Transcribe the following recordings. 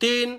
3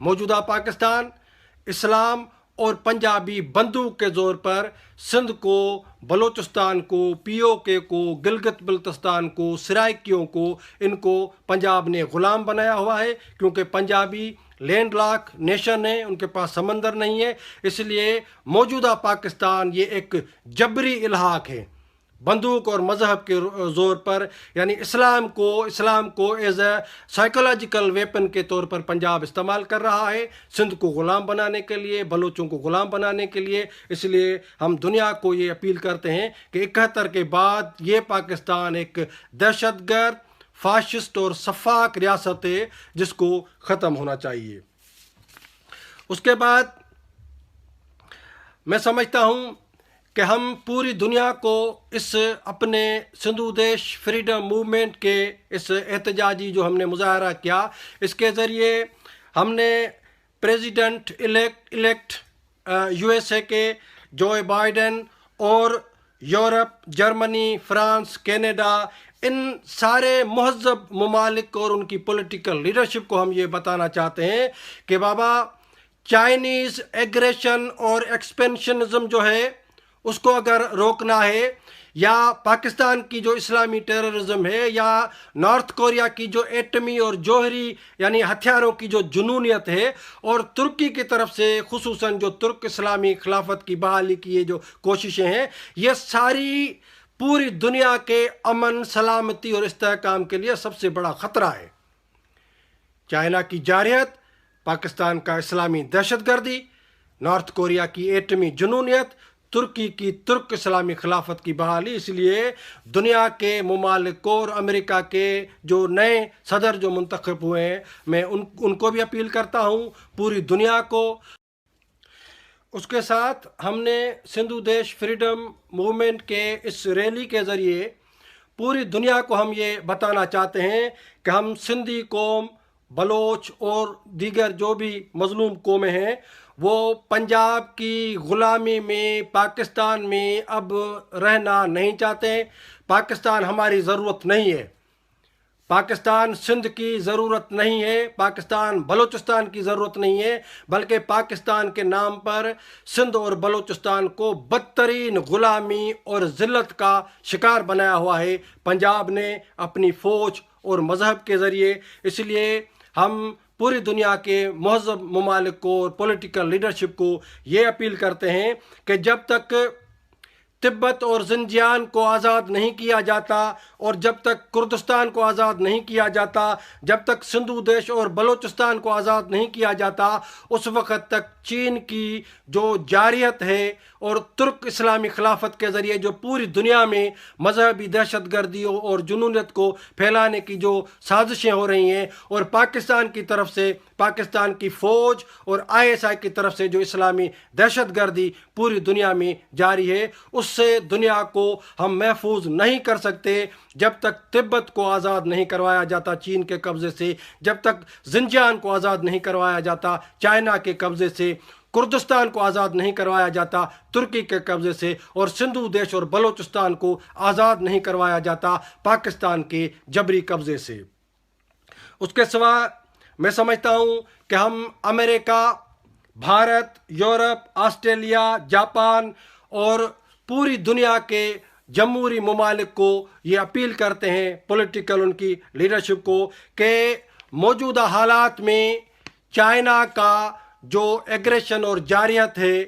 موجودہ پاکستان اسلام اور پنجابی بندوق کے زور پر سندھ کو، بلوچستان کو، پی او کے کو، گلگت بلتستان کو، سرائکیوں کو، ان کو پنجاب نے غلام بنایا ہوا ہے، کیونکہ پنجابی لینڈ لاک نیشن ہے، ان کے پاس سمندر نہیں ہے۔ اس لیے موجودہ پاکستان یہ ایک جبری الحاق ہے، بندوق اور مذہب کے زور پر، یعنی اسلام کو ایز اے سائیکولوجیکل ویپن کے طور پر پنجاب استعمال کر رہا ہے، سندھ کو غلام بنانے کے لیے، بلوچوں کو غلام بنانے کے لیے۔ اس لیے ہم دنیا کو یہ اپیل کرتے ہیں کہ 71 کے بعد یہ پاکستان ایک دہشت گرد، فاشسٹ اور سفاک ریاست ہے، جس کو ختم ہونا چاہیے۔ اس کے بعد میں سمجھتا ہوں کہ ہم پوری دنیا کو اس اپنے سندھو دیش فریڈم موومنٹ کے اس احتجاجی جو ہم نے مظاہرہ کیا، اس کے ذریعے ہم نے president elect U S A کے جو بائیڈن اور یورپ، جرمنی، فرانس، کینیڈا، ان سارے مہذب ممالک اور ان کی پولیٹیکل لیڈرشپ کو ہم یہ بتانا چاہتے ہیں کہ بابا چائنیز ایگریشن اور ایکسپینشنزم جو ہے اس کو اگر روکنا ہے، یا پاکستان کی جو اسلامی ٹیررزم ہے، یا نارتھ کوریا کی جو ایٹمی اور جوہری یعنی ہتھیاروں کی جو جنونیت ہے، اور ترکی کی طرف سے خصوصاً جو ترک اسلامی خلافت کی بحالی کی یہ جو کوششیں ہیں، یہ ساری پوری دنیا کے امن، سلامتی اور استحکام کے لیے سب سے بڑا خطرہ ہے۔ چائنا کی جارحیت، پاکستان کا اسلامی دہشت گردی، نارتھ کوریا کی ایٹمی جنونیت، ترکی کی ترک اسلامی خلافت کی بحالی۔ اس لیے دنیا کے ممالک کو اور امریکہ کے جو نئے صدر جو منتخب ہوئے ہیں، میں ان کو بھی اپیل کرتا ہوں، پوری دنیا کو۔ اس کے ساتھ ہم نے سندھو دیش فریڈم موومنٹ کے اس ریلی کے ذریعے پوری دنیا کو ہم یہ بتانا چاہتے ہیں کہ ہم سندھی قوم، بلوچ اور دیگر جو بھی مظلوم قومیں ہیں، وہ پنجاب کی غلامی میں، پاکستان میں اب رہنا نہیں چاہتے۔ پاکستان ہماری ضرورت نہیں ہے، پاکستان سندھ کی ضرورت نہیں ہے، پاکستان بلوچستان کی ضرورت نہیں ہے، بلکہ پاکستان کے نام پر سندھ اور بلوچستان کو بدترین غلامی اور ذلت کا شکار بنایا ہوا ہے پنجاب نے اپنی فوج اور مذہب کے ذریعے۔ اس لیے ہم پوری دنیا کے مہذب ممالک کو اور پولیٹیکل لیڈرشپ کو یہ اپیل کرتے ہیں کہ جب تک تبت اور زنجیان کو آزاد نہیں کیا جاتا، اور جب تک کردستان کو آزاد نہیں کیا جاتا، جب تک سندھو دیش اور بلوچستان کو آزاد نہیں کیا جاتا، اس وقت تک چین کی جو جارحیت ہے اور ترک اسلامی خلافت کے ذریعے جو پوری دنیا میں مذہبی دہشت گردی اور جنونیت کو پھیلانے کی جو سازشیں ہو رہی ہیں، اور پاکستان کی طرف سے پاکستان کی فوج اور آئی ایس آئی کی طرف سے جو اسلامی دہشت گردی پوری دنیا میں جاری ہے، اس سے دنیا کو ہم محفوظ نہیں کر سکتے جب تک تبت کو آزاد نہیں کروایا جاتا چین کے قبضے سے، جب تک زنجیان کو آزاد نہیں کروایا جاتا چائنا کے قبضے سے، کردستان کو آزاد نہیں کروایا جاتا ترکی کے قبضے سے، اور سندھو دیش اور بلوچستان کو آزاد نہیں کروایا جاتا پاکستان کے جبری قبضے سے۔ اس کے سوا میں سمجھتا ہوں کہ ہم امریکہ، بھارت، یورپ، آسٹریلیا، جاپان اور پوری دنیا کے جمہوری ممالک کو یہ اپیل کرتے ہیں، پولیٹیکل ان کی لیڈرشپ کو، کہ موجودہ حالات میں چائنا کا جو ایگریشن اور جارحیت ہے،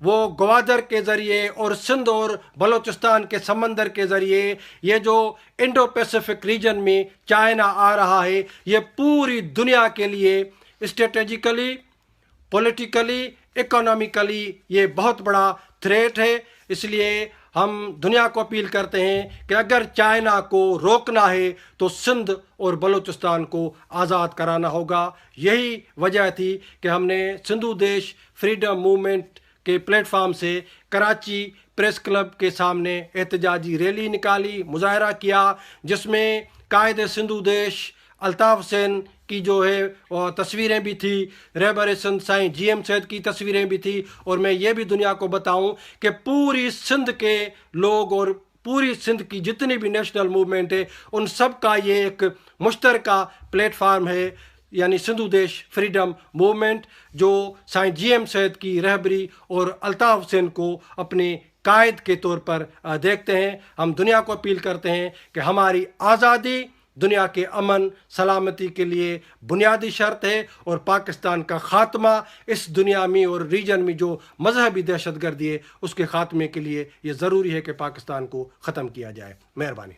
وہ گوادر کے ذریعے اور سندھ اور بلوچستان کے سمندر کے ذریعے یہ جو انڈو پیسیفک ریجن میں چائنا آ رہا ہے، یہ پوری دنیا کے لیے اسٹریٹجیکلی، پولیٹیکلی، اکنامکلی یہ بہت بڑا تھریٹ ہے۔ اس لیے ہم دنیا کو اپیل کرتے ہیں کہ اگر چائنا کو روکنا ہے تو سندھ اور بلوچستان کو آزاد کرانا ہوگا۔ یہی وجہ تھی کہ ہم نے سندھو دیش فریڈم موومنٹ کے پلیٹ فارم سے کراچی پریس کلب کے سامنے احتجاجی ریلی نکالی، مظاہرہ کیا، جس میں قائد سندھو دیش الطاف حسین کی جو ہے وہ تصویریں بھی تھی، رہبر سندھ سائیں جی ایم سید کی تصویریں بھی تھی، اور میں یہ بھی دنیا کو بتاؤں کہ پوری سندھ کے لوگ اور پوری سندھ کی جتنی بھی نیشنل موومنٹ ہے، ان سب کا یہ ایک مشترکہ پلیٹ فارم ہے یعنی سندھو دیش فریڈم موومنٹ، جو سائیں جی ایم سید کی رہبری اور الطاف حسین کو اپنے قائد کے طور پر دیکھتے ہیں۔ ہم دنیا کو اپیل کرتے ہیں کہ ہماری آزادی دنیا کے امن سلامتی کے لیے بنیادی شرط ہے، اور پاکستان کا خاتمہ اس دنیا میں اور ریجن میں جو مذہبی دہشت گردی ہے اس کے خاتمے کے لیے یہ ضروری ہے کہ پاکستان کو ختم کیا جائے۔ مہربانی۔